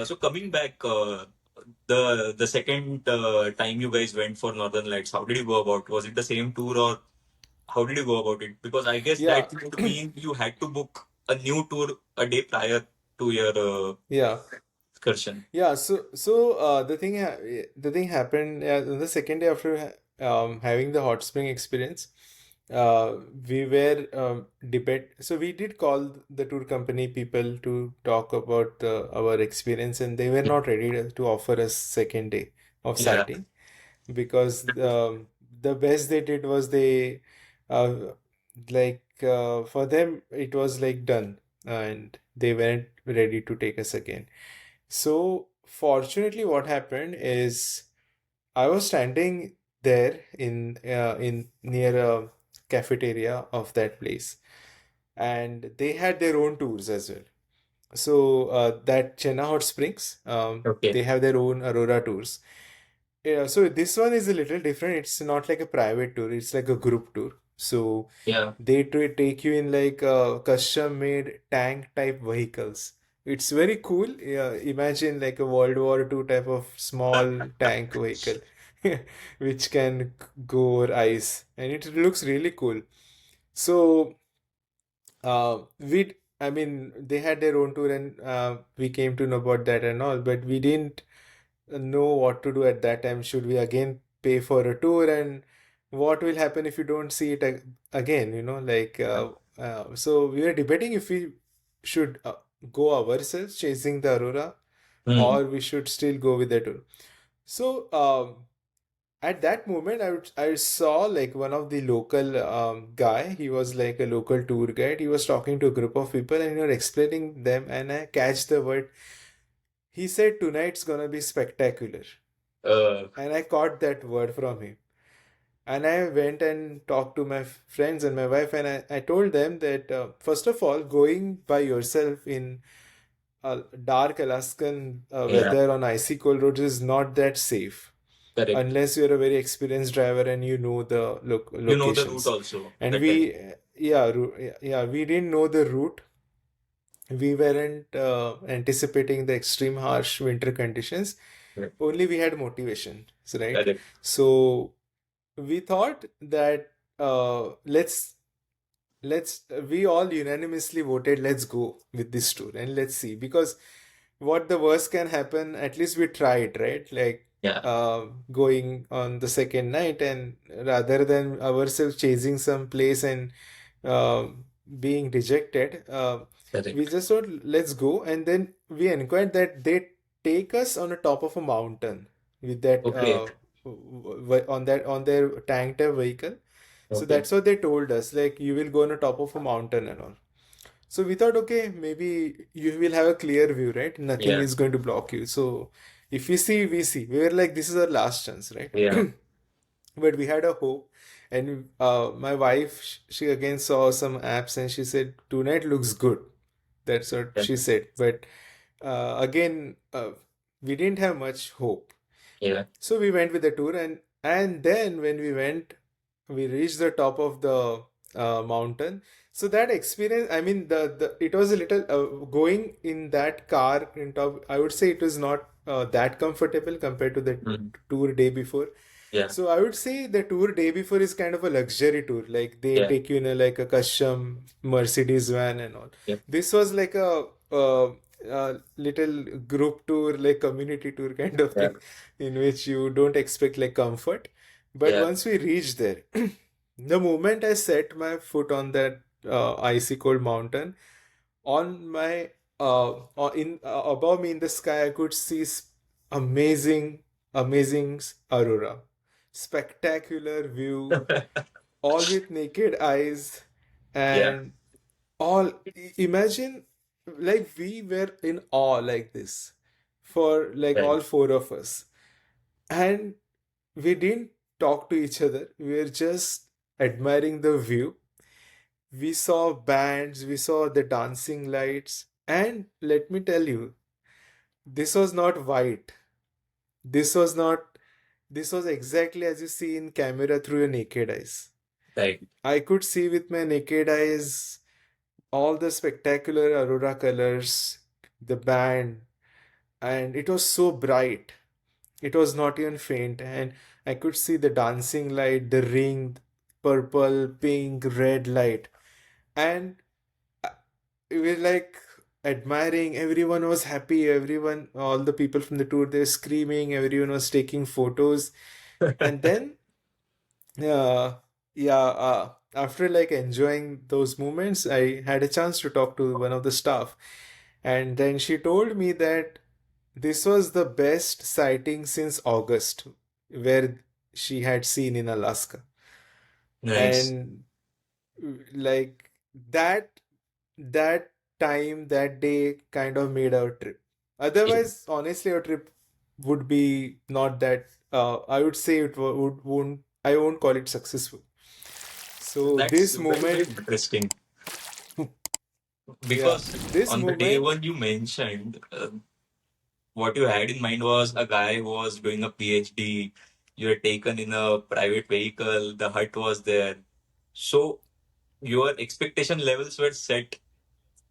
So coming back, the second time you guys went for Northern Lights, how did you go about? Was it the same tour or how did you go about it? Because I guess Yeah, that would mean you had to book a new tour a day prior to your yeah, excursion. yeah. The thing happened the second day after having the hot spring experience. We were debate. So we did call the tour company people to talk about our experience, and they were not ready to offer us second day of Yeah. sighting because the best they did was they uh, for them it was like done and they weren't ready to take us again. So fortunately, what happened is I was standing there in near a cafeteria of that place, and they had their own tours as well. So that Chena Hot Springs, Okay. they have their own Aurora tours. Yeah, so this one is a little different. It's not like a private tour, it's like a group tour. So Yeah. they take you in like custom-made tank type vehicles. It's very cool. Yeah, imagine like a World War II type of small tank vehicle, which can go over ice, and it looks really cool. So I mean, they had their own tour, and we came to know about that and all, but we didn't know what to do at that time. Should we again pay for a tour, and what will happen if you don't see it again? So we were debating if we should go ourselves chasing the Aurora, Hmm. or we should still go with the tour. So at that moment, I saw like one of the local guy. He was like a local tour guide. He was talking to a group of people, and he was explaining them. And I catch the word. He said tonight's gonna be spectacular, Uh, and I caught that word from him. And I went and talked to my friends and my wife, and I told them that first of all, going by yourself in dark Alaskan yeah. weather on icy cold roads is not that safe Correct. unless you're a very experienced driver and you know the You know the route locations. also. And That time. we didn't know the route. We weren't anticipating the extreme harsh winter conditions. Correct. Only we had motivation, right? Correct. So we thought that let's we all unanimously voted let's go with this tour and let's see, because what the worst can happen, at least we tried, right? Like Yeah. going on the second night, and rather than ourselves chasing some place and uh, being dejected, we Correct. just thought let's go. And then we inquired that they take us on the top of a mountain with that Okay. on their tank type vehicle. So Okay. that's what they told us, like you will go on the top of a mountain and all. So we thought, okay, maybe you will have a clear view, right? Nothing Yeah. is going to block you. So if we see, we see. We were like, this is our last chance, right? Yeah. But we had a hope. And my wife, she again saw some apps and she said, tonight looks good. That's what Yeah. she said. But again, we didn't have much hope. Yeah. So we went with the tour, and then when we went, we reached the top of the mountain. So that experience, I mean, the it was a little going in that car in top. I would say it was not that comfortable compared to the Mhm. tour day before. Yeah. So I would say the tour day before is kind of a luxury tour. Like they Yeah. take you in a like a custom Mercedes van and all. Yeah. This was like a little group tour, like community tour kind of Yeah. thing, in which you don't expect like comfort. But Yeah. once we reached there, the moment I set my foot on that icy cold mountain, on my above me in the sky, I could see amazing, amazing aurora, spectacular view, all with naked eyes, Yeah. and all. Imagine, like we were in awe like this for like Right. all four of us, and we didn't talk to each other. We were just admiring the view. We saw bands, we saw the dancing lights, and let me tell you, this was not white. This was not, this was exactly as you see in camera through your naked eyes. Right. I could see with my naked eyes all the spectacular aurora colors, the band, and it was so bright. It was not even faint, and I could see the dancing light, the ring, purple, pink, red light, and we were like admiring. Everyone was happy. Everyone, all the people from the tour, they were screaming. Everyone was taking photos, and then, uh, yeah, after like enjoying those moments, I had a chance to talk to one of the staff, and then she told me that this was the best sighting since August, where she had seen in Alaska. Nice. And like that that time, that day kind of made our trip. Yeah. Otherwise, honestly, our trip would be not that, I would say it won't, I won't call it successful. So That's this very, very moment, interesting yeah, because this on the day moment, one you mentioned, what you had in mind was a guy who was doing a PhD. You were taken in a private vehicle. The hut was there. So your expectation levels were set,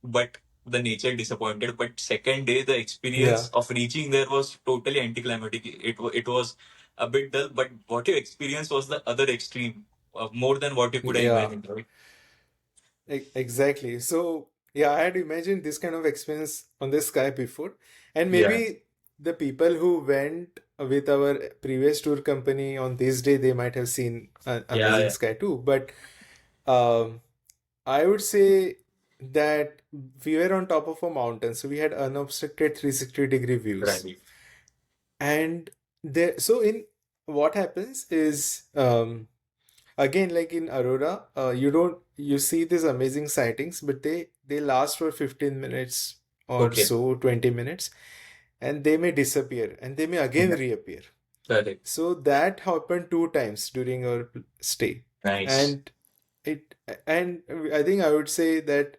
but the nature disappointed. But second day, the yeah, experience of reaching there was totally anticlimactic. It was a bit dull, but what you experienced was the other extreme, more than what you could have yeah. imagined, right? Exactly. So, yeah, I had imagined this kind of experience on the sky before. And Yeah, maybe the people who went with our previous tour company on this day, they might have seen an yeah, amazing yeah. sky too. But um, I would say that we were on top of a mountain. So we had unobstructed 360-degree views. Right. And there, so in what happens is, again, like in Aurora, you see these amazing sightings, but they last for 15 minutes or Okay. so, 20 minutes, and they may disappear and they may again Yeah. reappear. Correct. So that happened two times during our stay. Nice. And it and I think I would say that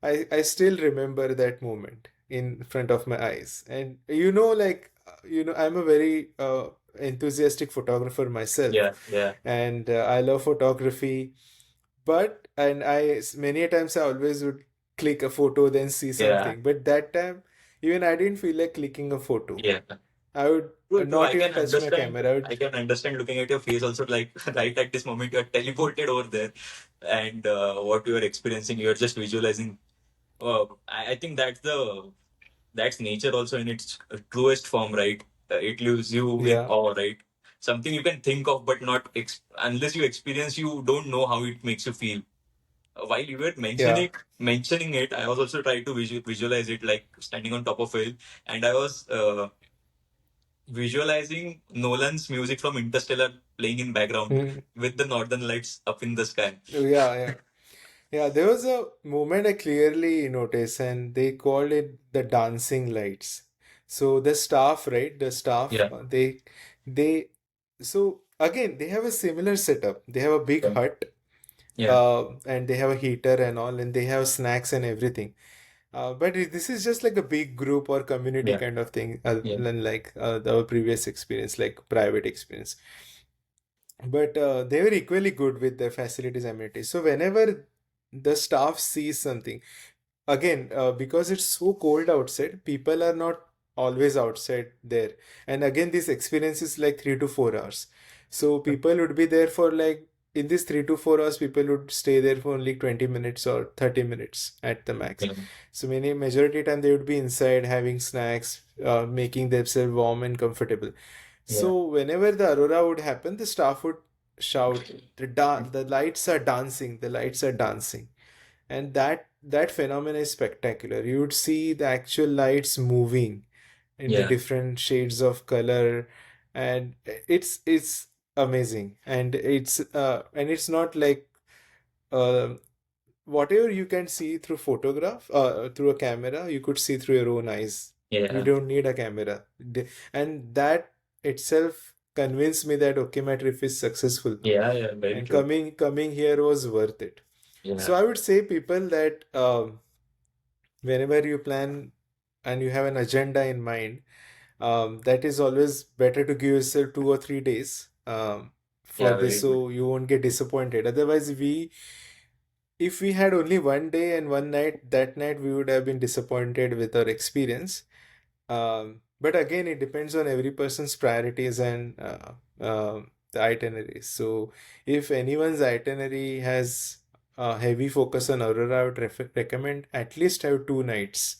I still remember that moment in front of my eyes. And I'm a very enthusiastic photographer myself, Yeah, yeah, and I love photography. But and many a times I always would click a photo, then see yeah, something. But that time, even I didn't feel like clicking a photo. yeah. I would True, true. not even touch my camera. I I would, can understand looking at your face also, like right at this moment, you're teleported over there, and what you are experiencing, you're just visualizing. I think that's nature also in its truest form, right? It leaves you in yeah, awe, right? Something you can think of, but not unless you experience, you don't know how it makes you feel. While you were yeah. mentioning it, I was also trying to visualize it, like standing on top of a hill, and I was visualizing Nolan's music from Interstellar playing in background Hmm. with the northern lights up in the sky. Yeah, yeah. Yeah, there was a moment I clearly noticed, and they called it the dancing lights. So the staff, right? The staff, Yeah, they, so again, they have a similar setup. They have a big yeah, hut, yeah, and they have a heater and all, and they have snacks and everything. But this is just like a big group or community yeah, kind of thing, yeah, than like our previous experience, like private experience. But they were equally good with their facilities amenities. So whenever the staff sees something, again, because it's so cold outside, people are not always outside there. And again, this experience is like 3 to 4 hours. So people would be there for like, in this 3 to 4 hours, people would stay there for only 20 minutes or 30 minutes at the max. yeah, So many majority time they would be inside having snacks, making themselves warm and comfortable. yeah, So whenever the aurora would happen, the staff would shout, the lights are dancing, the lights are dancing. And that phenomenon is spectacular. You would see the actual lights moving in the yeah, different shades of color, and it's amazing. And it's not like, uh, whatever you can see through photograph, through a camera, you could see through your own eyes. You yeah, don't need a camera. And that itself convinced me that okay, my trip is successful, yeah, yeah, very and true. coming here was worth it. Yeah, So I would say people that, whenever you plan and you have an agenda in mind, that is always better to give yourself 2 or 3 days, for yeah, this, very good. so you won't get disappointed. Otherwise, if we had only one day and one night, that night we would have been disappointed with our experience. But again, it depends on every person's priorities and the itineraries. So if anyone's itinerary has a heavy focus on Aurora, I would recommend at least have 2 nights.